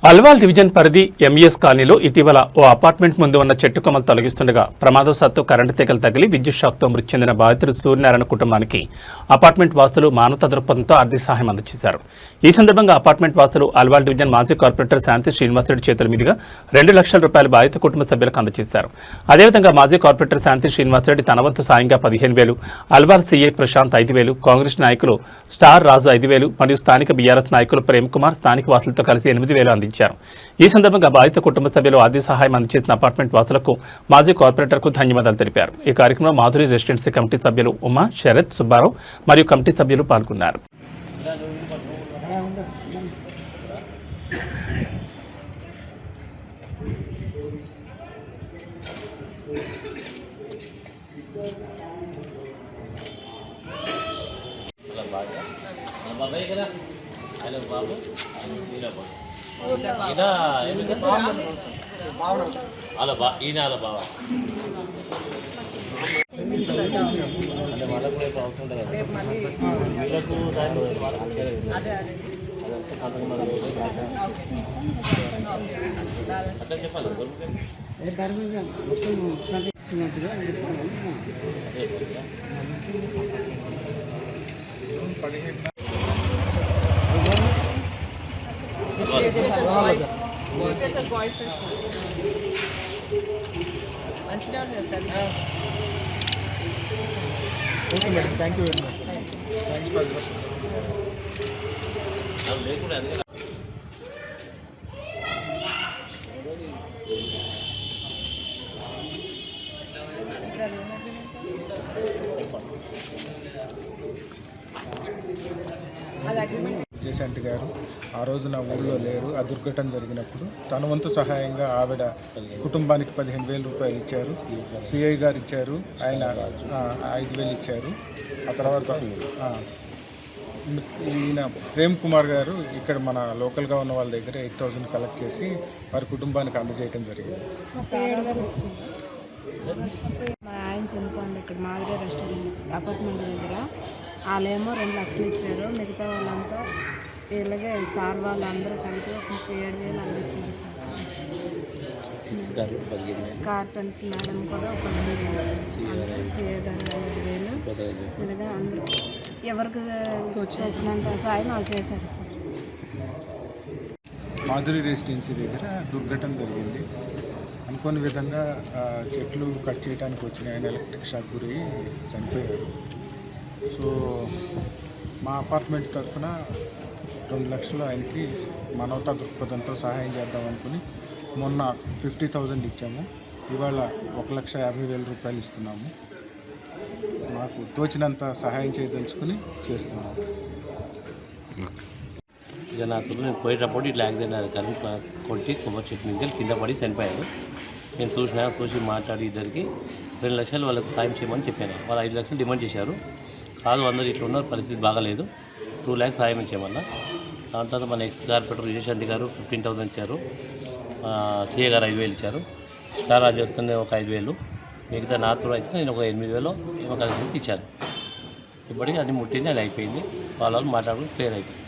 Alwal division పరిధి MES కాలనీలో ఇటీవల ఓ అపార్ట్మెంట్ ముందు ఉన్న చెట్టు కొమ్మలు తొలగిస్తుండగా ప్రమాదవశాత్తు కరెంటు తీగలు తగిలి విద్యుత్ షాక్తో మృతి చెందిన బాధితుడు సూర్యనారాయణ కుటుంబానికి అపార్ట్మెంట్ వాసులు మానవతా దృక్పథంతో ఆర్థిక సహాయం అందజేశారు. ఈ సందర్భంగా అపార్ట్మెంట్ వాసులు అల్వాల్ డివిజన్ మాజీ కార్పొరేటర్ శాంతి శ్రీనివాసరెడ్డి చేతుల మీదుగా 2 లక్షల రూపాయలు బాధిత కుటుంబ సభ్యులకు అందజేశారు. అదేవిధంగా మాజీ కార్పొరేటర్ శాంతి శ్రీనివాసరెడ్డి తన వంతు సాయంగా 15,000, అల్వాల్ సీఐ ప్రశాంత్ 5,000, కాంగ్రెస్ నాయకులు స్టార్ రాజు 5,000 మరియు స్థానిక బీఆర్ఎస్ నాయకులు ప్రేమ్ కుమార్ స్థానిక వాసులతో కలిసి 8,000 అందించారు. ఈ సందర్భంగా బాధిత కుటుంబ సభ్యులు ఆర్థిక సహాయం అందజేసిన అపార్ట్మెంట్ వాసులకు మాజీ కార్పొరేటర్కు ధన్యవాదాలు తెలిపారు. ఈ కార్యక్రమంలో మాధురి రెసిడెన్సీ కమిటీ సభ్యులు ఉమా, శరత్, సుబ్బారావు మరియు కమిటీ సభ్యులు పాల్గొన్నారు. హలో బాబు అలా బా ఈయన అలా బాబా అంటే వాళ్ళకు కూడా అవసరం వీళ్ళకు అట్లా చెప్పాలి. Okay, madam. Thank you very much. Thanks for the Jayashanti గారు ఆ రోజున ఊళ్ళో లేరు. ఆ దుర్ఘటన జరిగినప్పుడు తన వంతు సహాయంగా ఆవిడ కుటుంబానికి 15,000 రూపాయలు ఇచ్చారు. సిఐ గారు ఇచ్చారు, ఆయన 5,000 ఇచ్చారు. ఆ తర్వాత ఈయన ప్రేమ్ కుమార్ గారు ఇక్కడ మన లోకల్గా ఉన్న వాళ్ళ దగ్గర 8,000 కలెక్ట్ చేసి వారి కుటుంబానికి అందజేయడం జరిగింది. మా ఆయన చనిపోయింది ఇక్కడ మాదిరి రెస్టారెంట్ అపార్ట్మెంట్ దగ్గర. వాళ్ళేమో 2 లక్షలు ఇచ్చారు. మిగతా వాళ్ళంతా ఇలాగే సార్ వాళ్ళందరూ కలిపి 37,000 అందించారు సార్. కార్పెంట్ మేడం కూడా 15,000 ఇచ్చారు. సిఏ గారు 5,000. ఇలాగే అందరూ ఎవరికి వచ్చినంత సాయం వాళ్ళు చేశారు సార్. మాధురి రెసిడెన్సీ దగ్గర దుర్ఘటన జరిగింది. అనుకోని విధంగా చెట్లు కట్ చేయడానికి వచ్చిన ఆయన ఎలక్ట్రిక్ షాక్ గురి చనిపోయారు. సో మా అపార్ట్మెంట్ తరఫున 2 లక్షలు ఆయనకి మానవతా దృక్పథంతో సహాయం చేద్దాం అనుకుని మొన్న 50,000 ఇచ్చాము. ఇవాళ 1,50,000 రూపాయలు ఇస్తున్నాము. మాకు తోచినంత సహాయం చేయదలుచుకుని చేస్తున్నాము. ఇక నాకు నేను పోయేటప్పుడు ఇట్లా యాక్సిడెంట్ కరెంట్ కొట్టి కొబ్బరి చెట్టు నుంచి కింద పడి చనిపోయారు. నేను చూసి మాట్లాడి ఇద్దరికి 2 లక్షలు వాళ్ళకు సాయం చేయమని చెప్పాను. వాళ్ళు 5 లక్షలు డిమాండ్ చేశారు. కాదు అందరూ ఇట్లా ఉన్నారు, పరిస్థితి బాగాలేదు, 2 lakhs సాయం ఇచ్చేమన్నా. దాని తర్వాత మన ఎక్స్ కార్పొరేటర్ విజయశాంతి గారు 15,000 ఇచ్చారు. సిఏ గారు 5,000 ఇచ్చారు. స్టార్ రాజు ఒక 5,000. మిగతా నాతో అయితే నేను ఒక 8,000 ఏమో కలిసి ఇచ్చాను. ఇప్పటికీ అది ముట్టింది, అది అయిపోయింది. వాళ్ళు మాట్లాడుకుని క్లియర్ అయిపోయింది.